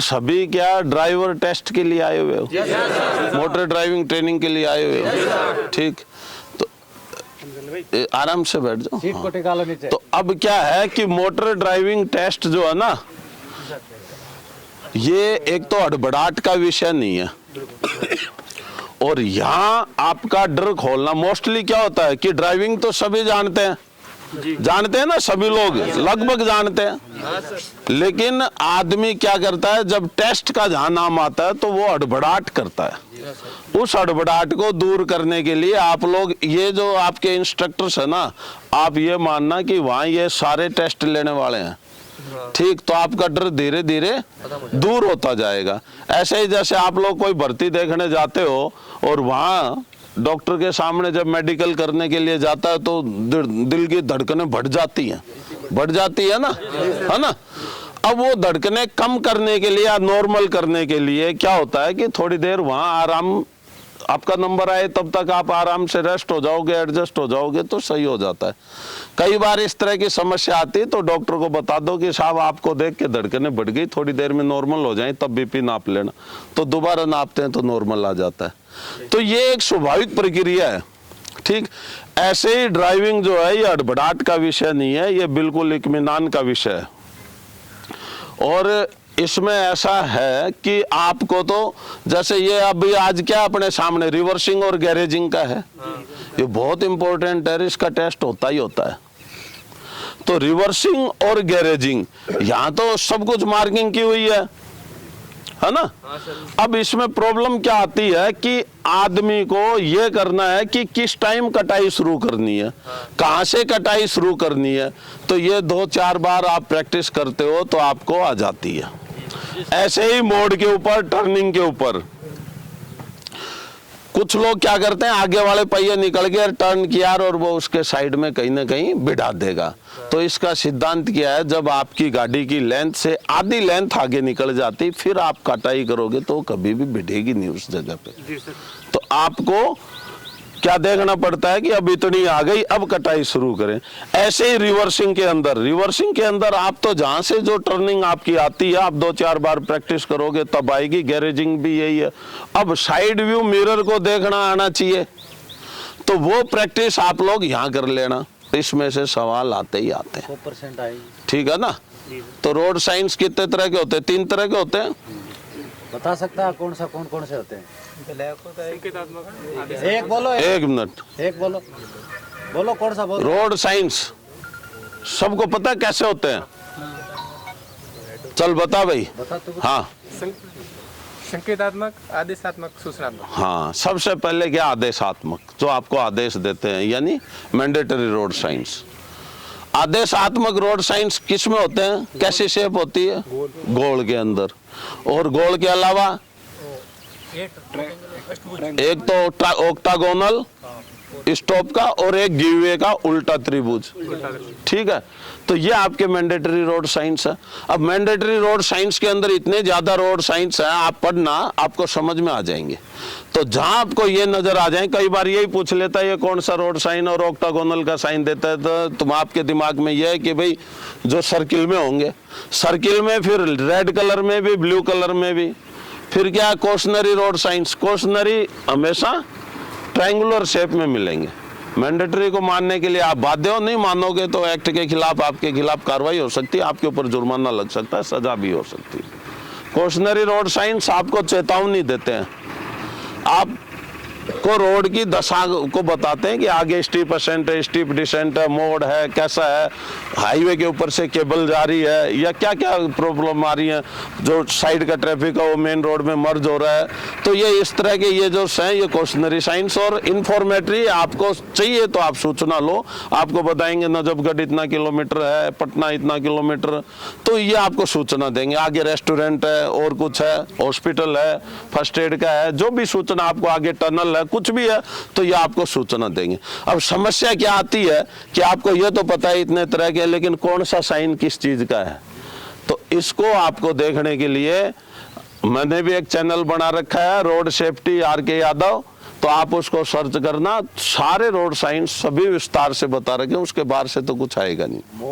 सभी क्या driver test के लिए आए हुए हो? मोटर ड्राइविंग ट्रेनिंग के लिए आए हुए हो? ठीक, तो आराम से बैठ जाओ। सीट को टिका लो नीचे। तो अब क्या है कि मोटर ड्राइविंग टेस्ट जो है ना, ये एक तो हड़बड़ाहट का विषय नहीं है, और यहाँ आपका डर खोलना। मोस्टली क्या होता है कि ड्राइविंग तो सभी जानते हैं, जानते हैं ना, सभी लोग लगभग जानते हैं, लेकिन आदमी क्या करता है, जब टेस्ट का जहां नाम आता है तो वो हड़बड़ाहट करता है। उस हड़बड़ाहट को दूर करने के लिए आप लोग, ये जो आपके इंस्ट्रक्टर्स है ना, आप ये मानना कि वहां ये सारे टेस्ट लेने वाले हैं, ठीक, तो आपका डर धीरे धीरे दूर होता जाएगा। ऐसे ही जैसे आप लोग कोई भर्ती देखने जाते हो और वहां डॉक्टर के सामने जब मेडिकल करने के लिए जाता है तो दिल की धड़कनें बढ़ जाती है ना, है ना। अब वो धड़कनें कम करने के लिए या नॉर्मल करने के लिए क्या होता है कि थोड़ी देर वहां आराम, आपका नंबर आए तब तक आप आराम से रेस्ट हो जाओगे, एडजस्ट हो जाओगे तो सही हो जाता है। कई बार इस तरह की समस्या आती है तो डॉक्टर को बता दो कि साहब आपको देख के धड़कनें बढ़ गई, थोड़ी देर में नॉर्मल हो जाए तब बीपी नाप लेना, तो दोबारा नापते हैं तो नॉर्मल आ जाता है। तो ये एक स्वाभाविक प्रक्रिया है, ठीक। ऐसे ही ड्राइविंग जो है ये हड़बड़ाहट का विषय नहीं है, ये बिल्कुल इत्मीनान का विषय है। और इसमें ऐसा है कि आपको तो जैसे ये अभी आज क्या अपने सामने रिवर्सिंग और गैरेजिंग का है, ये बहुत इंपॉर्टेंट है, इसका टेस्ट होता ही होता है। तो रिवर्सिंग और गैरेजिंग, यहाँ तो सब कुछ मार्किंग की हुई है ना। अब इसमें प्रॉब्लम क्या आती है कि आदमी को ये करना है कि किस टाइम कटाई शुरू करनी है, कहां से कटाई शुरू करनी है, तो ये 2-4 बार आप प्रैक्टिस करते हो तो आपको आ जाती है। ऐसे ही मोड़ के ऊपर, टर्निंग के ऊपर कुछ लोग क्या करते हैं, आगे वाले पहिए निकल गए, टर्न किया और वो उसके साइड में कहीं ना कहीं बिठा देगा। तो इसका सिद्धांत क्या है, जब आपकी गाड़ी की लेंथ से आधी लेंथ आगे निकल जाती फिर आप कटाई करोगे तो कभी भी बिठेगी नहीं उस जगह पे। तो आपको क्या देखना पड़ता है कि अब इतनी आ गई, अब कटाई शुरू करें। ऐसे ही रिवर्सिंग के अंदर आप तो जहां से जो टर्निंग आपकी आती है आप 2-4 बार प्रैक्टिस करोगे तब आएगी। गैरेजिंग भी यही है। अब साइड व्यू मिरर को देखना आना चाहिए, तो वो प्रैक्टिस आप लोग यहाँ कर लेना, इसमें से सवाल आते ही आते हैं, 100% आएगी, ठीक है ना। तो रोड साइंस कितने तरह के होते हैं? 3 तरह के होते हैं। बता सकता है कौन कौन से होते हैं? एक बोलो, एक मिनट, एक बोलो, बोलो कौन सा बोलो। रोड साइंस सबको पता है कैसे होते हैं? चल बता भाई। बता तू। हाँ, संकेतात्मक, आदेशात्मक, सूचनात्मक। हाँ, सबसे पहले क्या आदेशात्मक, जो आपको आदेश देते हैं, यानी मैंडेटरी रोड साइंस। आदेशात्मक रोड साइंस किस में होते हैं? कैसी शेप होती है? गोल के अंदर। और गोल के अलावा एक तो ऑक्टागोनल स्टॉप का और एक गिववे का उल्टा त्रिभुज, ठीक है। तो ये आपके मैंडेटरी रोड साइंस है। अब मैंडेटरी रोड साइंस के अंदर इतने ज्यादा रोड साइंस है, आप पढ़ना, आपको समझ में आ जाएंगे। तो जहां आपको ये नजर आ जाए, कई बार यही पूछ लेता है ये कौन सा रोड साइन और ऑक्टागोनल का साइन देता है, तो तुम आपके दिमाग में ये है कि भाई जो सर्किल में होंगे, सर्किल में, फिर रेड कलर में भी, ब्लू कलर में भी, फिर क्या कॉशनरी रोड साइंस। कॉशनरी हमेशा ट्रायंगुलर शेप में मिलेंगे। मैंडेटरी को मानने के लिए आप बाध्य हो, नहीं मानोगे तो एक्ट के खिलाफ, आपके खिलाफ कार्रवाई हो सकती है, आपके ऊपर जुर्माना लग सकता है, सजा भी हो सकती है। कॉशनरी रोड साइंस आपको चेतावनी देते हैं, आप को रोड की दशा को बताते हैं कि आगे स्टीप असेंट है, स्टीप डिसेंट है, मोड़ है, कैसा है, हाईवे के ऊपर से केबल जा रही है या क्या क्या प्रॉब्लम आ रही है, जो साइड का ट्रैफिक है वो मेन रोड में मर्ज हो रहा है। तो ये इस तरह के ये जो हैं ये कॉशनरी साइंस और इंफॉर्मेटरी। आपको चाहिए तो आप सूचना लो, आपको बताएंगे नजफगढ़ इतना किलोमीटर है, पटना इतना किलोमीटर, तो ये आपको सूचना देंगे। आगे रेस्टोरेंट है और कुछ है, हॉस्पिटल है, फर्स्ट एड का है, जो भी सूचना आपको, आगे टनल है, कुछ भी है, तो ये आपको सूचना देंगे। अब समस्या क्या आती है कि आपको ये तो पता है इतने तरह के, लेकिन कौन सा साइन किस चीज का है, तो इसको आपको देखने के लिए मैंने भी एक चैनल बना रखा है, रोड सेफ्टी RK यादव, तो आप उसको सर्च करना, सारे रोड साइन सभी विस्तार से बता रखे, उसके बाहर से तो कुछ आएगा नहीं।